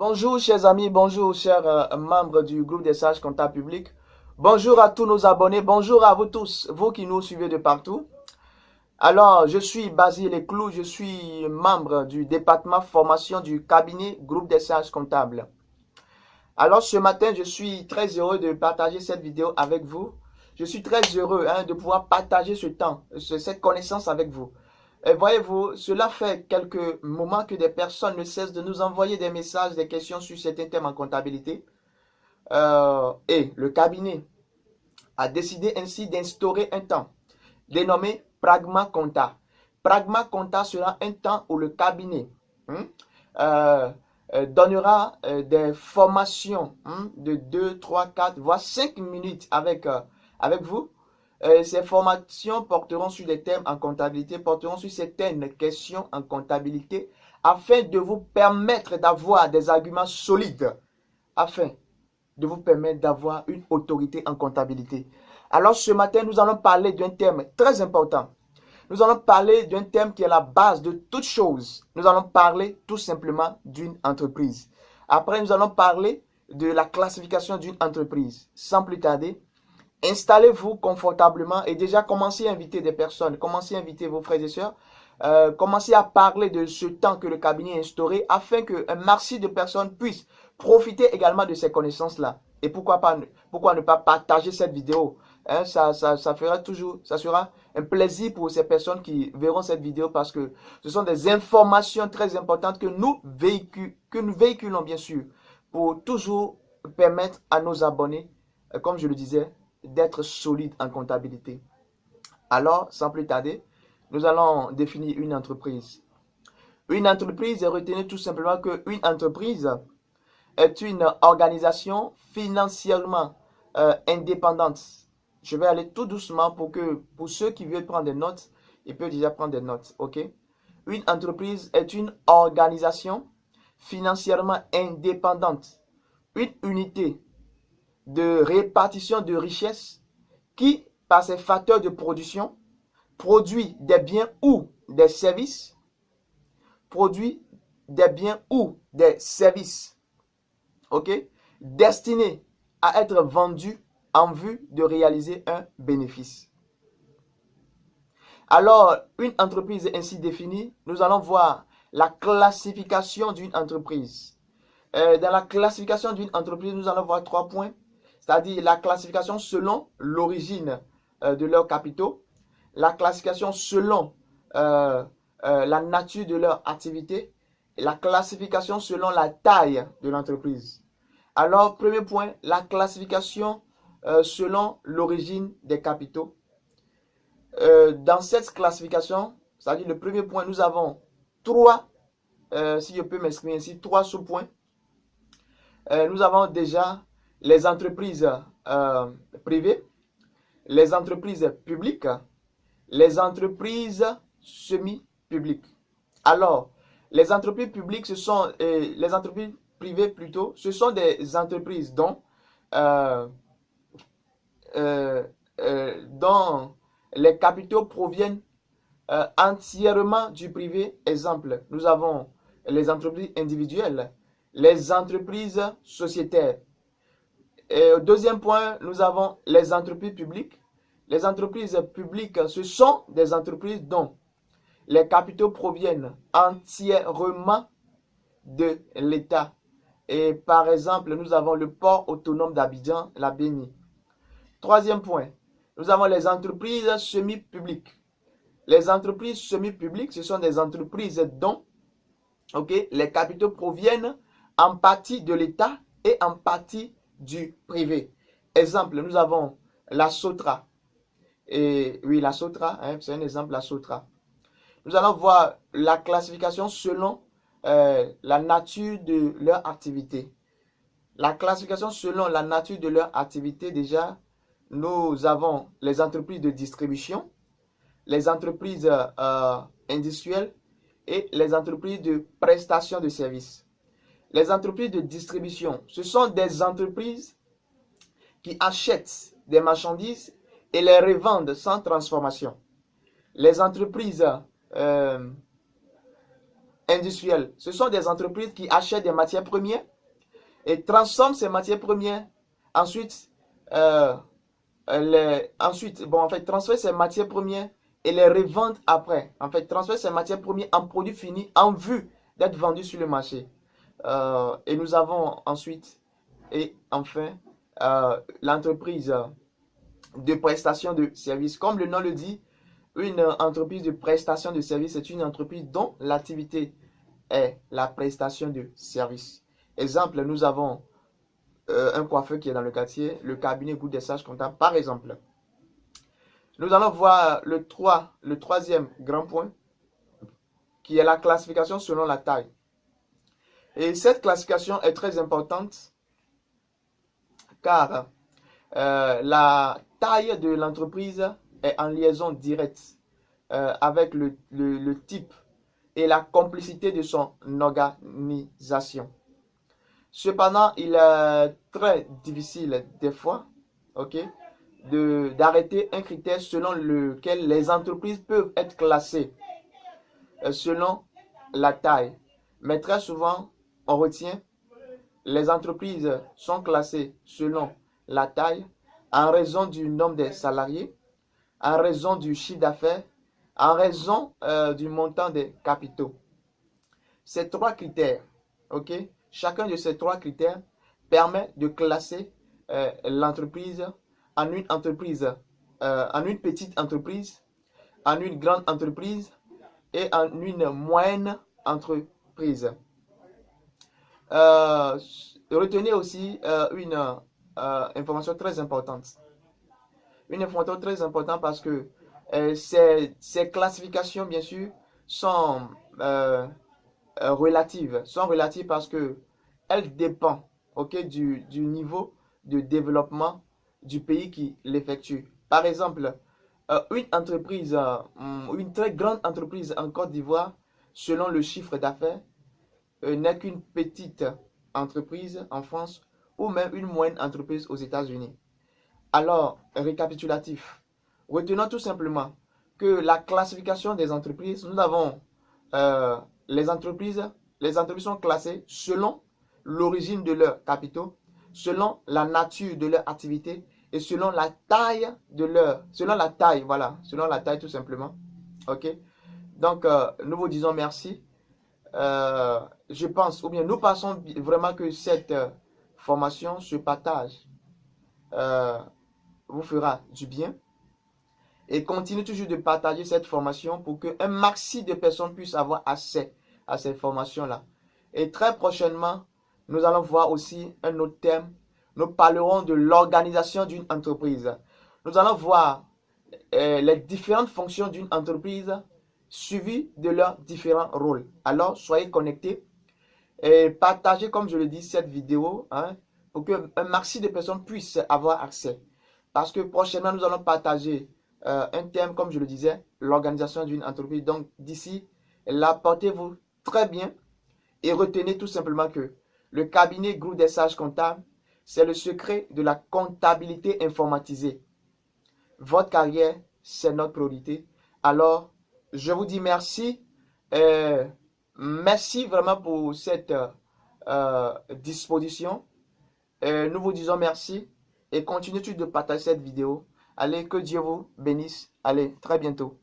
Bonjour chers amis, bonjour chers membres du groupe des sages comptables publics. Bonjour à tous nos abonnés, bonjour à vous tous, vous qui nous suivez de partout. Alors, je suis Basile Eclou, je suis membre du département formation du cabinet groupe des sages comptables. Alors ce matin, je suis très heureux de partager cette vidéo avec vous. Je suis très heureux de pouvoir partager ce temps, cette connaissance avec vous. Et voyez-vous, cela fait quelques moments que des personnes ne cessent de nous envoyer des messages, des questions sur certains thèmes en comptabilité. Et le cabinet a décidé ainsi d'instaurer un temps dénommé Pragma Compta. Pragma Compta sera un temps où le cabinet donnera des formations de 2, 3, 4, voire 5 minutes avec vous. Ces formations porteront sur des thèmes en comptabilité, porteront sur certaines questions en comptabilité, afin de vous permettre d'avoir des arguments solides, afin de vous permettre d'avoir une autorité en comptabilité. Alors ce matin, nous allons parler d'un thème très important. Nous allons parler d'un thème qui est la base de toute chose. Nous allons parler tout simplement d'une entreprise. Après, nous allons parler de la classification d'une entreprise. Sans plus tarder, installez-vous confortablement et déjà commencez à inviter des personnes, commencez à inviter vos frères et sœurs, commencez à parler de ce temps que le cabinet a instauré afin qu'un maxi de personnes puissent profiter également de ces connaissances-là. Et pourquoi ne pas partager cette vidéo? Ça sera un plaisir pour ces personnes qui verront cette vidéo parce que ce sont des informations très importantes que nous véhiculons bien sûr pour toujours permettre à nos abonnés, comme je le disais, d'être solides en comptabilité. Alors, sans plus tarder, nous allons définir une entreprise. Une entreprise, retenez tout simplement qu'une entreprise est une organisation financièrement indépendante. Je vais aller tout doucement pour ceux qui veulent prendre des notes, ils peuvent déjà prendre des notes, ok? Une entreprise est une organisation financièrement indépendante, une unité de répartition de richesses qui, par ses facteurs de production, produit des biens ou des services, ok, destinés à être vendus en vue de réaliser un bénéfice. Alors, une entreprise ainsi définie, nous allons voir la classification d'une entreprise. Dans la classification d'une entreprise, nous allons voir 3 points, c'est-à-dire la classification selon l'origine de leurs capitaux, la classification selon la nature de leur activité, et la classification selon la taille de l'entreprise. Alors, premier point, la classification selon l'origine des capitaux. Dans cette classification, c'est-à-dire le premier point, nous avons 3, si je peux m'exprimer ainsi, 3 sous-points. Nous avons déjà les entreprises privées, les entreprises publiques, les entreprises semi-publiques. Alors, les entreprises publiques, les entreprises privées plutôt, ce sont des entreprises dont les capitaux proviennent entièrement du privé. Exemple, nous avons les entreprises individuelles, les entreprises sociétaires. Et au deuxième point, nous avons les entreprises publiques. Les entreprises publiques, ce sont des entreprises dont les capitaux proviennent entièrement de l'État. Et par exemple, nous avons le port autonome d'Abidjan, la BENI. Troisième point, nous avons les entreprises semi-publiques. Les entreprises semi-publiques, ce sont des entreprises dont les capitaux proviennent en partie de l'État et en partie du privé. Exemple, nous avons la Sotra. Et oui, la Sotra, c'est un exemple, la Sotra. Nous allons voir la classification selon la nature de leur activité. La classification selon la nature de leur activité, déjà, nous avons les entreprises de distribution, les entreprises industrielles et les entreprises de prestation de services. Les entreprises de distribution, ce sont des entreprises qui achètent des marchandises et les revendent sans transformation. Les entreprises industrielles, ce sont des entreprises qui achètent des matières premières et transforme ces matières premières. Ensuite, transfère ces matières premières et les revendre après. En fait, transfère ces matières premières en produits finis en vue d'être vendus sur le marché. Et nous avons ensuite, et enfin, l'entreprise de prestation de services. Comme le nom le dit, une entreprise de prestation de services est une entreprise dont l'activité est la prestation de services. Exemple, nous avons un coiffeur qui est dans le quartier, le cabinet Goutte des Sages Comptables, par exemple. Nous allons voir le troisième grand point, qui est la classification selon la taille. Et cette classification est très importante car la taille de l'entreprise est en liaison directe avec le type et la complicité de son organisation. Cependant, il est très difficile des fois, ok, d'arrêter un critère selon lequel les entreprises peuvent être classées selon la taille. Mais très souvent, on retient les entreprises sont classées selon la taille en raison du nombre des salariés, en raison du chiffre d'affaires, en raison du montant des capitaux. Ces trois critères, ok, chacun de ces trois critères permet de classer l'entreprise en une entreprise, en une petite entreprise, en une grande entreprise et en une moyenne entreprise. Retenez aussi une information très importante. Une information très importante parce que ces classifications, bien sûr, sont relatives. Sont relatives parce que elles dépendent, ok, du niveau de développement du pays qui l'effectue. Par exemple, une entreprise, une très grande entreprise en Côte d'Ivoire, selon le chiffre d'affaires, n'est qu'une petite entreprise en France ou même une moyenne entreprise aux États-Unis. Alors, récapitulatif. Retenons tout simplement que la classification des entreprises, nous avons les entreprises sont classées selon l'origine de leurs capitaux, selon la nature de leur activité et selon la taille selon la taille, voilà, selon la taille tout simplement. Ok. Donc, nous vous disons merci. Je pense, ou bien nous pensons vraiment que cette formation, ce partage, vous fera du bien. Et continuez toujours de partager cette formation pour qu'un maxi de personnes puissent avoir accès à cette formation-là. Et très prochainement, nous allons voir aussi un autre thème. Nous parlerons de l'organisation d'une entreprise. Nous allons voir les différentes fonctions d'une entreprise suivies de leurs différents rôles. Alors, soyez connectés et partagez, comme je le dis, cette vidéo pour qu'un maxi de personnes puissent avoir accès. Parce que prochainement, nous allons partager un thème, comme je le disais, l'organisation d'une entreprise. Donc, d'ici là, portez-vous très bien et retenez tout simplement que le cabinet Groupe des Sages Comptables, c'est le secret de la comptabilité informatisée. Votre carrière, c'est notre priorité. Alors, je vous dis merci. Merci vraiment pour cette disposition. Nous vous disons merci et continuez de partager cette vidéo. Allez, que Dieu vous bénisse. Allez, très bientôt.